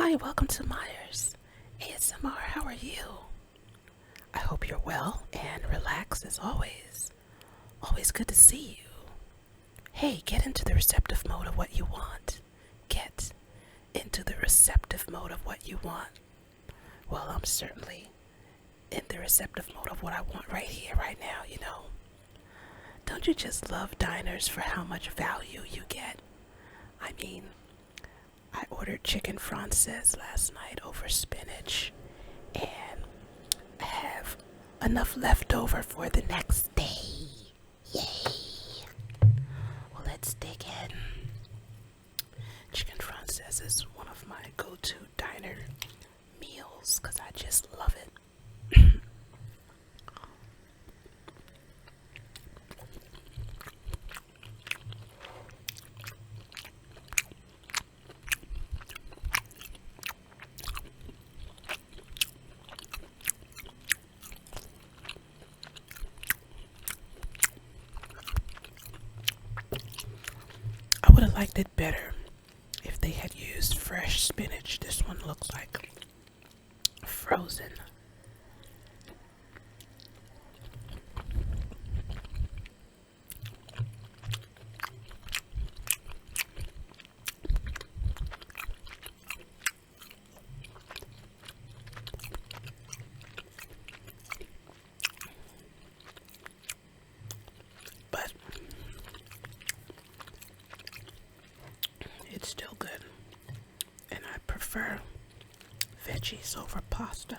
Hi, welcome to Myers ASMR. How are you? I hope you're well and relaxed as always. Always good to see you. Hey, get into the receptive mode of what you want. Get into the receptive mode of what you want. Well, I'm certainly in the receptive mode of what I want right here, right now, you know. Don't you just love diners for how much value you get? I mean, I ordered chicken francaise last night over spinach, and I have enough left over for the next day. Yay! Well, let's dig in. Chicken francaise is one of my go-to diner meals because I just love it. I would have liked it better if they had used fresh spinach. This one looks like frozen. But it's still good. And I prefer veggies over pasta.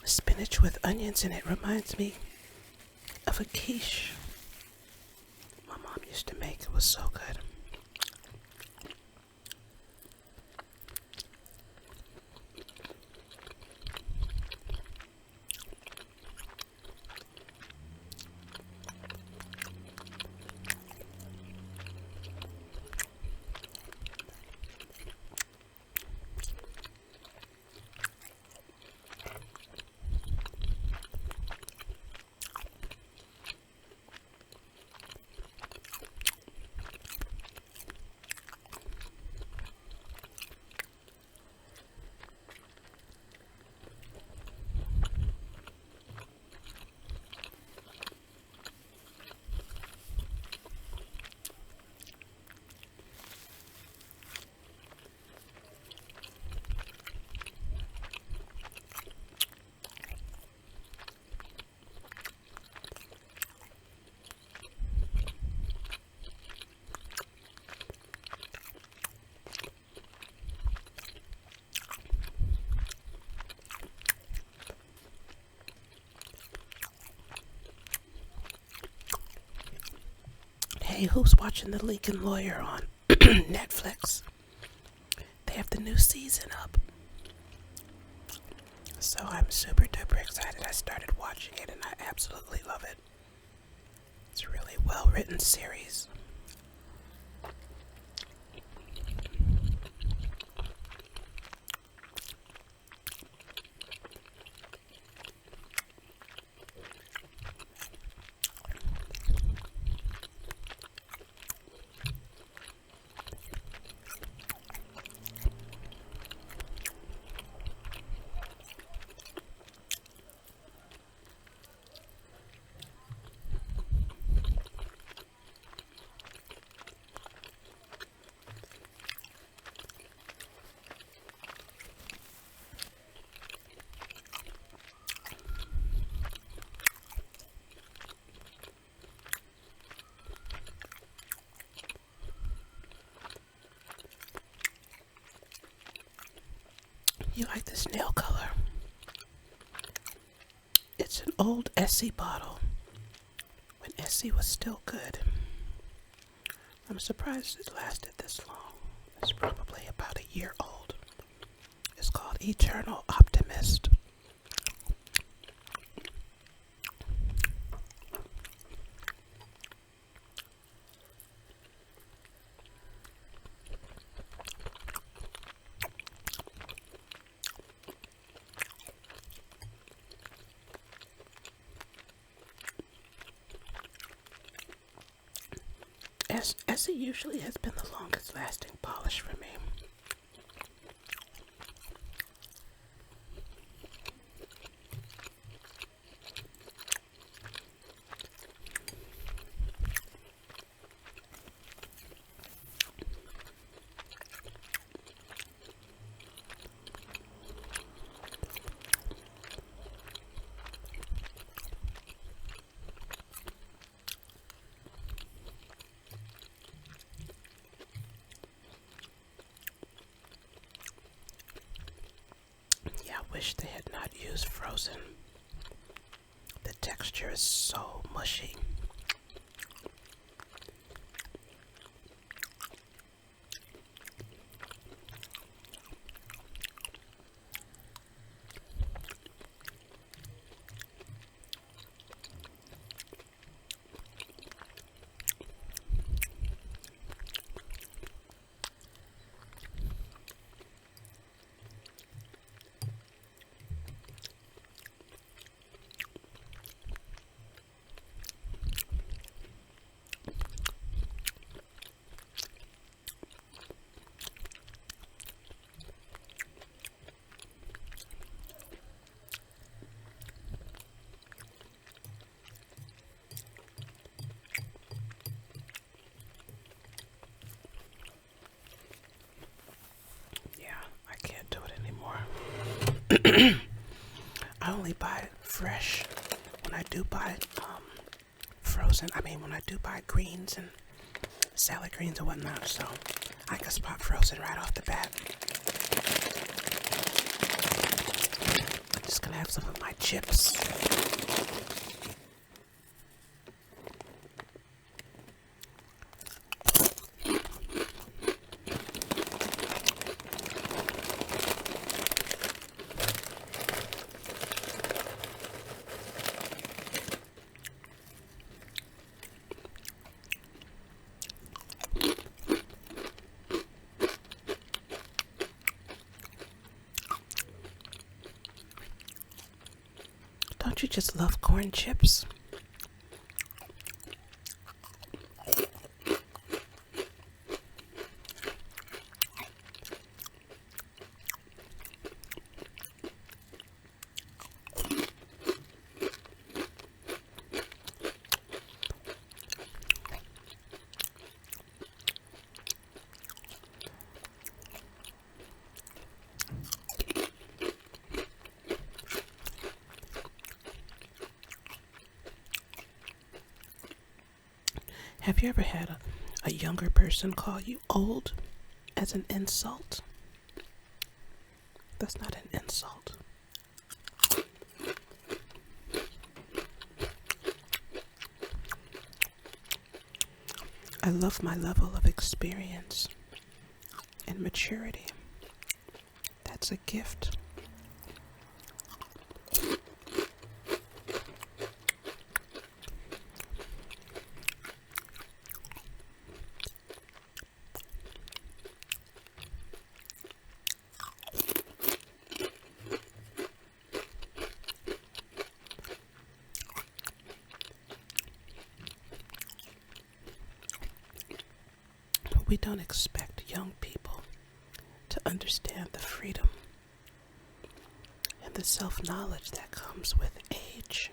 Spinach with onions in it reminds me of a quiche my mom used to make. It was so good. Hey, who's watching The Lincoln Lawyer on Netflix? They have the new season up. So I'm super duper excited. I started watching it and I absolutely love it. It's a really well written series. You like this nail color? It's an old Essie bottle when Essie was still good. I'm surprised it lasted this long. It's probably about a year old. It's called Eternal Optimist. Essie usually has been the longest lasting polish for me. I wish they had not used frozen. The texture is so mushy. I only buy it fresh. When I do buy frozen, when I do buy greens and salad greens and whatnot, so I can spot frozen right off the bat. I'm just gonna have some of my chips. Don't you just love corn chips? Have you ever had a younger person call you old as an insult? That's not an insult. I love my level of experience and maturity. That's a gift. We don't expect young people to understand the freedom and the self-knowledge that comes with age.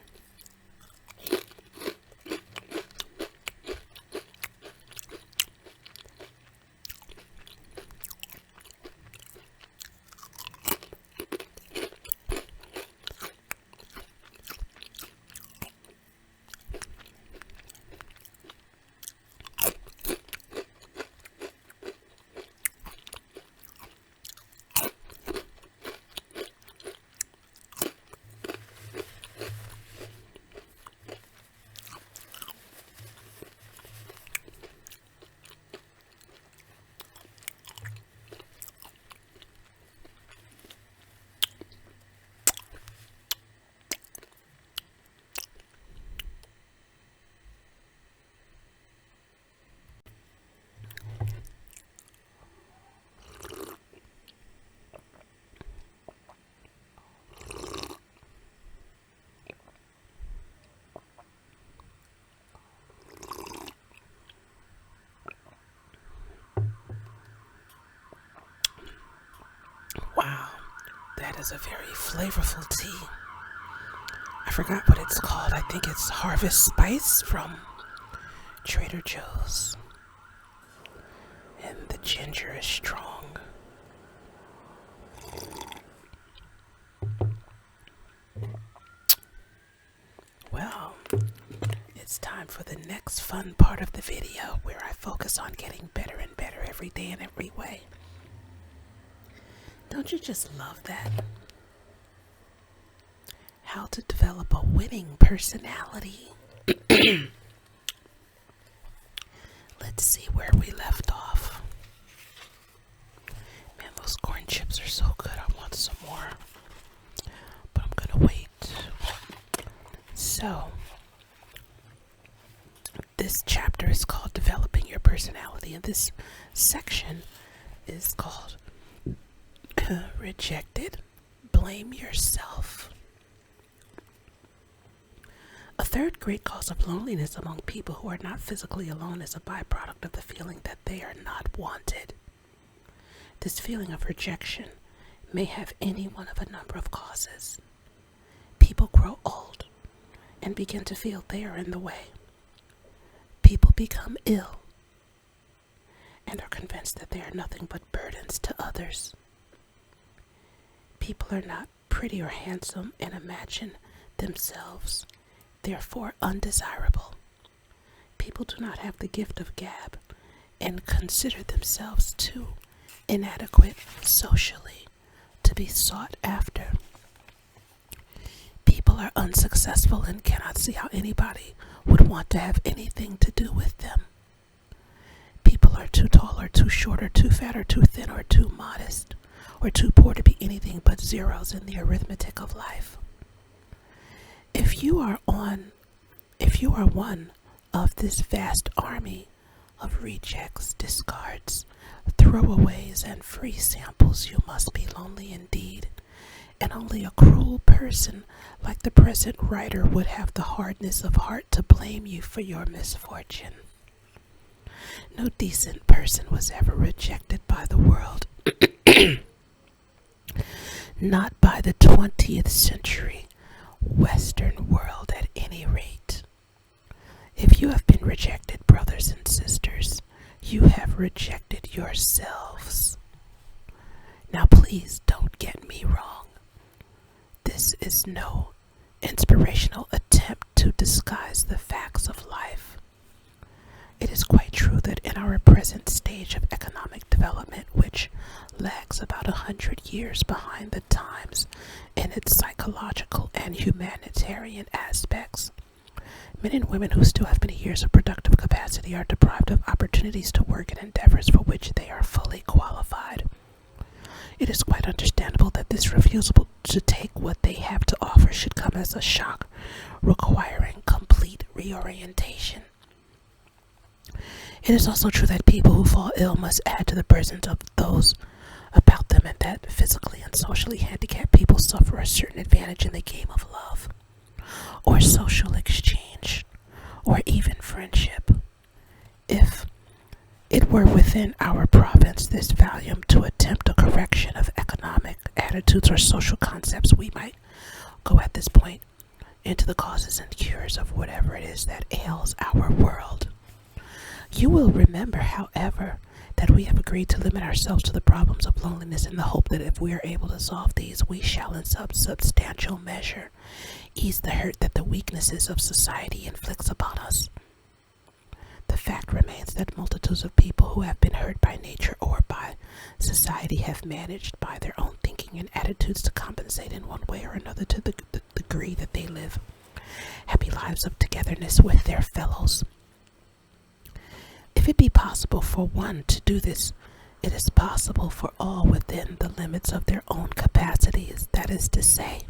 is a very flavorful tea. I forgot what it's called. I think it's Harvest Spice from Trader Joe's. And the ginger is strong. Well, it's time for the next fun part of the video where I focus on getting better and better every day in every way. Don't you just love that? How to develop a winning personality. Let's see where we left off. Man, those corn chips are so good. I want some more. But I'm gonna wait. So, this chapter is called Developing Your Personality, and this section is called Rejected. Blame Yourself. A third great cause of loneliness among people who are not physically alone is a byproduct of the feeling that they are not wanted. This feeling of rejection may have any one of a number of causes. People grow old and begin to feel they are in the way. People become ill and are convinced that they are nothing but burdens to others. People are not pretty or handsome and imagine themselves therefore undesirable. People do not have the gift of gab and consider themselves too inadequate socially to be sought after. People are unsuccessful and cannot see how anybody would want to have anything to do with them. People are too tall or too short or too fat or too thin or too modest or too poor to be anything but zeros in the arithmetic of life. If you are one of this vast army of rejects, discards, throwaways, and free samples, you must be lonely indeed, and only a cruel person like the present writer would have the hardness of heart to blame you for your misfortune. No decent person was ever rejected by the world. Not by the 20th century Western world at any rate. If you have been rejected, brothers and sisters, you have rejected yourselves. Now please don't get me wrong. This is no inspirational attempt to disguise the facts of life. It is quite true that in our present stage of economic development, which lags about 100 years behind the times in its psychological and humanitarian aspects, men and women who still have many years of productive capacity are deprived of opportunities to work in endeavors for which they are fully qualified. It is quite understandable that this refusal to take what they have to offer should come as a shock, requiring complete reorientation. It is also true that people who fall ill must add to the burdens of those about them, and that physically and socially handicapped people suffer a certain advantage in the game of love, or social exchange, or even friendship. If it were within our province, this volume, to attempt a correction of economic attitudes or social concepts, we might go at this point into the causes and cures of whatever it is that ails our world. You will remember, however, that we have agreed to limit ourselves to the problems of loneliness in the hope that if we are able to solve these, we shall in some substantial measure ease the hurt that the weaknesses of society inflicts upon us. The fact remains that multitudes of people who have been hurt by nature or by society have managed by their own thinking and attitudes to compensate in one way or another to the degree that they live happy lives of togetherness with their fellows. If it be possible for one to do this, it is possible for all within the limits of their own capacities. That is to say,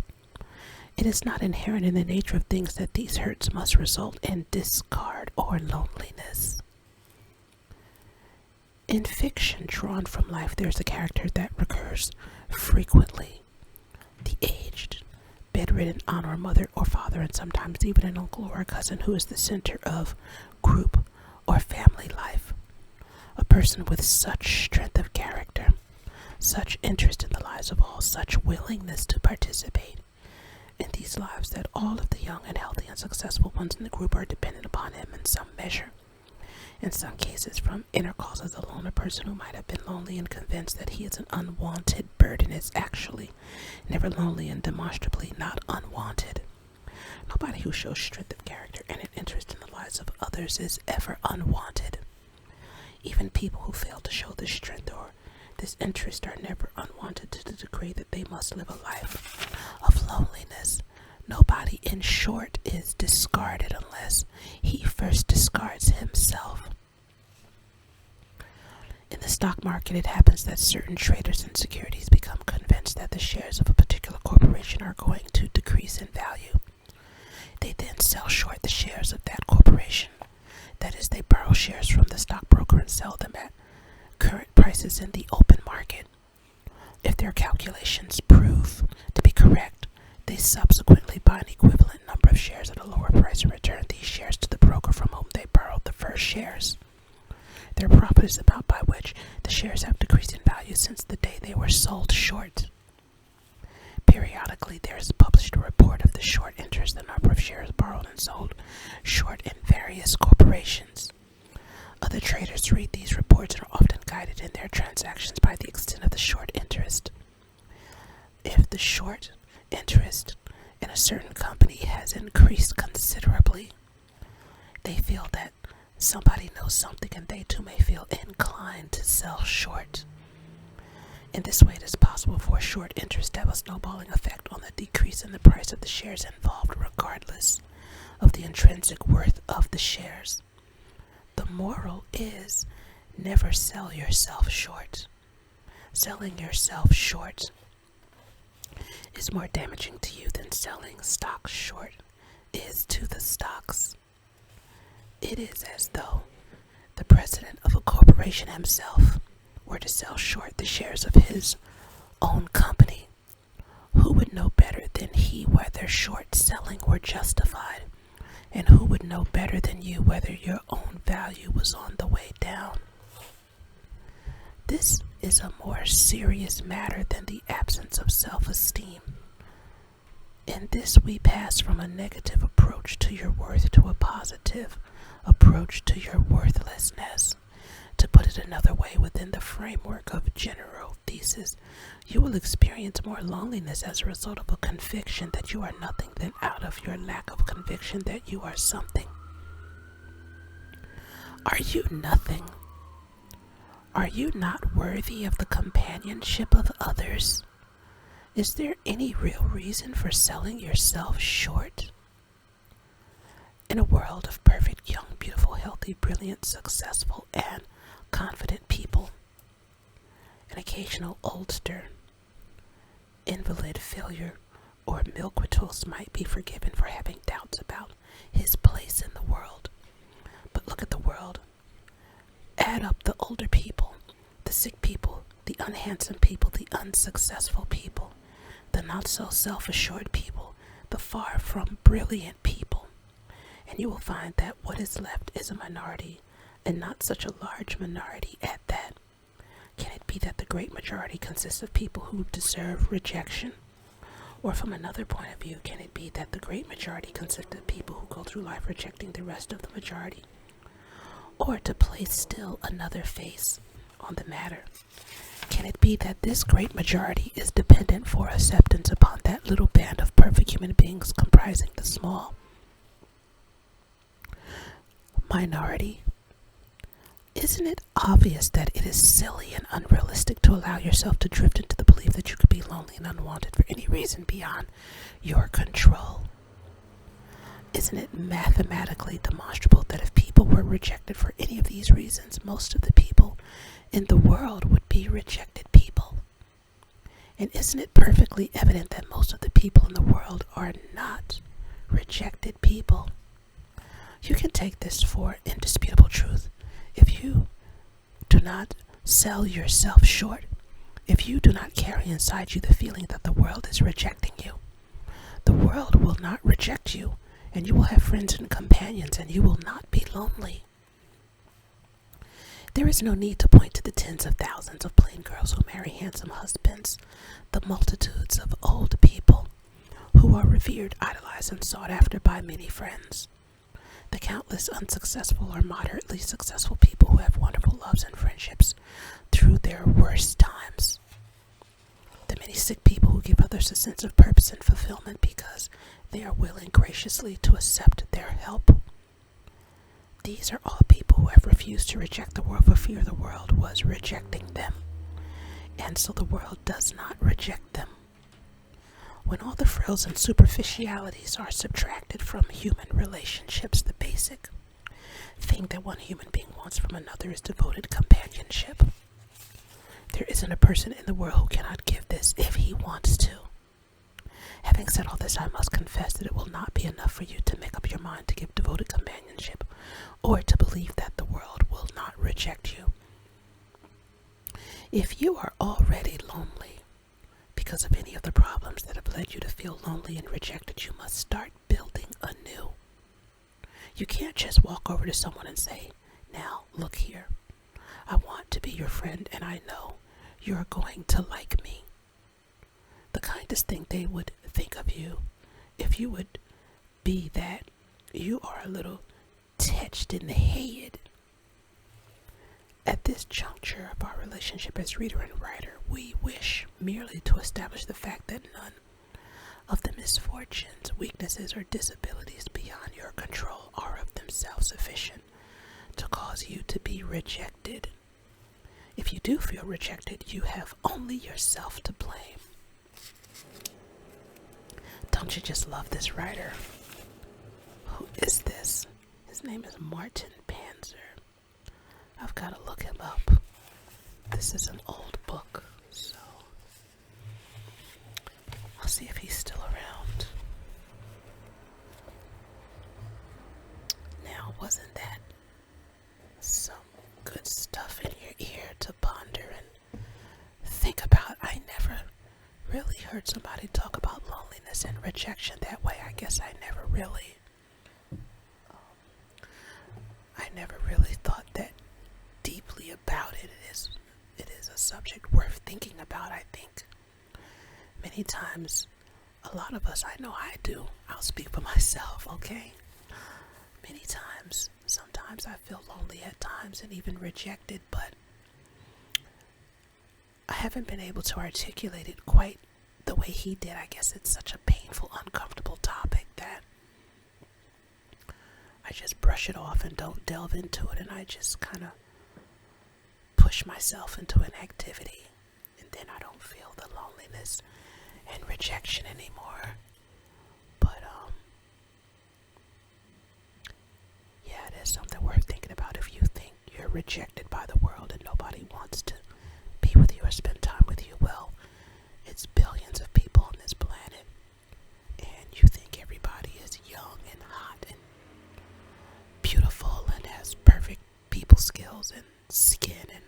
it is not inherent in the nature of things that these hurts must result in discard or loneliness. In fiction drawn from life, there is a character that recurs frequently. The aged, bedridden aunt or mother or father, and sometimes even an uncle or a cousin who is the center of group or family life. A person with such strength of character, such interest in the lives of all, such willingness to participate in these lives that all of the young and healthy and successful ones in the group are dependent upon him in some measure. In some cases, from inner causes alone, a person who might have been lonely and convinced that he is an unwanted burden is actually never lonely and demonstrably not unwanted. Nobody who shows strength of character and an interest in the lives of others is ever unwanted. Even people who fail to show this strength or this interest are never unwanted to the degree that they must live a life of loneliness. Nobody, in short, is discarded unless he first discards himself. In the stock market, it happens that certain traders in securities become convinced that the shares of a particular corporation are going to decrease in value. They then sell short the shares of that corporation. That is, they borrow shares from the stockbroker and sell them at current prices in the open market. If their calculations prove to be correct, they subsequently buy an equivalent number of shares at a lower price and return these shares to the broker from whom they borrowed the first shares. Their profit is the amount by which the shares have decreased in value since the day they were sold short. Periodically, there is published a report of the short interest, the number of shares borrowed and sold short in various corporations. Other traders read these reports and are often guided in their transactions by the extent of the short interest. If the short interest in a certain company has increased considerably, they feel that somebody knows something and they too may feel inclined to sell short. In this way, it is possible for a short interest to have a snowballing effect on the decrease in the price of the shares involved, regardless of the intrinsic worth of the shares. The moral is never sell yourself short. Selling yourself short is more damaging to you than selling stocks short is to the stocks. It is as though the president of a corporation himself were to sell short the shares of his own company. Who would know better than he whether short selling were justified? And who would know better than you whether your own value was on the way down? This is a more serious matter than the absence of self-esteem. In this, we pass from a negative approach to your worth to a positive approach to your worthlessness. To put it another way, within the framework of general thesis, you will experience more loneliness as a result of a conviction that you are nothing than out of your lack of conviction that you are something. Are you nothing? Are you not worthy of the companionship of others? Is there any real reason for selling yourself short? In a world of perfect, young, beautiful, healthy, brilliant, successful, and confident people, an occasional oldster, invalid, failure, or milquetoast might be forgiven for having doubts about his place in the world. But look at the world. Add up the older people, the sick people, the unhandsome people, the unsuccessful people, the not so self-assured people, the far from brilliant people, and you will find that what is left is a minority, and not such a large minority at that. Can it be that the great majority consists of people who deserve rejection? Or from another point of view, can it be that the great majority consists of people who go through life rejecting the rest of the majority? Or to place still another face on the matter, can it be that this great majority is dependent for acceptance upon that little band of perfect human beings comprising the small minority? Isn't it obvious that it is silly and unrealistic to allow yourself to drift into the belief that you could be lonely and unwanted for any reason beyond your control? Isn't it mathematically demonstrable that if people were rejected for any of these reasons, most of the people in the world would be rejected people? And isn't it perfectly evident that most of the people in the world are not rejected people? You can take this for indisputable truth. If you do not sell yourself short, if you do not carry inside you the feeling that the world is rejecting you, the world will not reject you, and you will have friends and companions, and you will not be lonely. There is no need to point to the tens of thousands of plain girls who marry handsome husbands, the multitudes of old people who are revered, idolized, and sought after by many friends, the countless unsuccessful or moderately successful people who have wonderful loves and friendships through their worst times, the many sick people who give others a sense of purpose and fulfillment because they are willing graciously to accept their help. These are all people who have refused to reject the world for fear the world was rejecting them, and so the world does not reject them. When all the frills and superficialities are subtracted from human relationships, the basic thing that one human being wants from another is devoted companionship. There isn't a person in the world who cannot give this if he wants to. Having said all this, I must confess that it will not be enough for you to make up your mind to give devoted companionship or to believe that the world will not reject you. If you are already lonely because of any of the problems that have led you to feel lonely and rejected, you must start building anew. You can't just walk over to someone and say, "Now, look here. I want to be your friend and I know you're going to like me." The kindest thing they would think of you, if you would be that you are a little touched in the head. At this juncture of our relationship as reader and writer, we wish merely to establish the fact that none of the misfortunes, weaknesses, or disabilities beyond your control are of themselves sufficient to cause you to be rejected. If you do feel rejected, you have only yourself to blame. Don't you just love this writer? Who is this? His name is Martin Panzer. I've got to look him up. This is an old book, so I'll see if he's still around. Now, wasn't that some good stuff in your ear to ponder and think about? I never really heard somebody talk about loneliness and rejection that way. I guess I never really thought that deeply about it. It is a subject worth thinking about. I think many times, a lot of us, I know I do, I'll speak for myself, okay? Many times, sometimes I feel lonely at times and even rejected, but I haven't been able to articulate it quite the way he did. I guess it's such a painful, uncomfortable topic that I just brush it off and don't delve into it, and I just kind of push myself into an activity, and then I don't feel the loneliness and rejection anymore. But yeah, it is something worth thinking about. If you think you're rejected by the world and nobody wants to be with you or spend time with you, well, it's billions of people on this planet, and you think everybody is young and hot and beautiful and has perfect people skills and skin and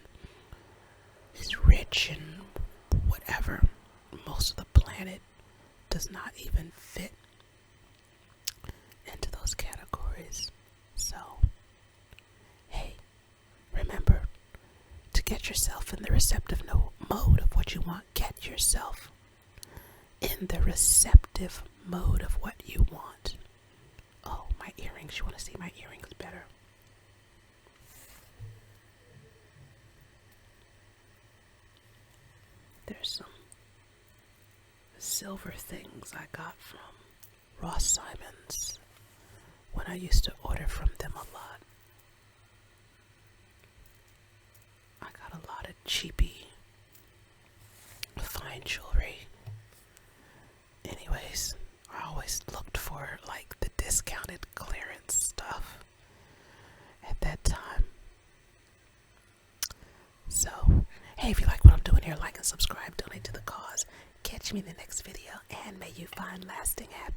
is rich and whatever. Most of the planet does not even fit into those categories. So, hey, remember to get yourself in the receptive mode of what you want. Get yourself in the receptive mode of what you want. Oh, my earrings. You want to see my earrings better? There's some silver things I got from Ross Simon's when I used to order from them a lot. I got a lot of cheapy, fine jewelry. Anyways, I always looked for like the discounted clearance stuff at that time. So, hey, if you like what I'm doing here, like and subscribe, donate to the cause. Catch me in the next video, and may you find lasting happiness.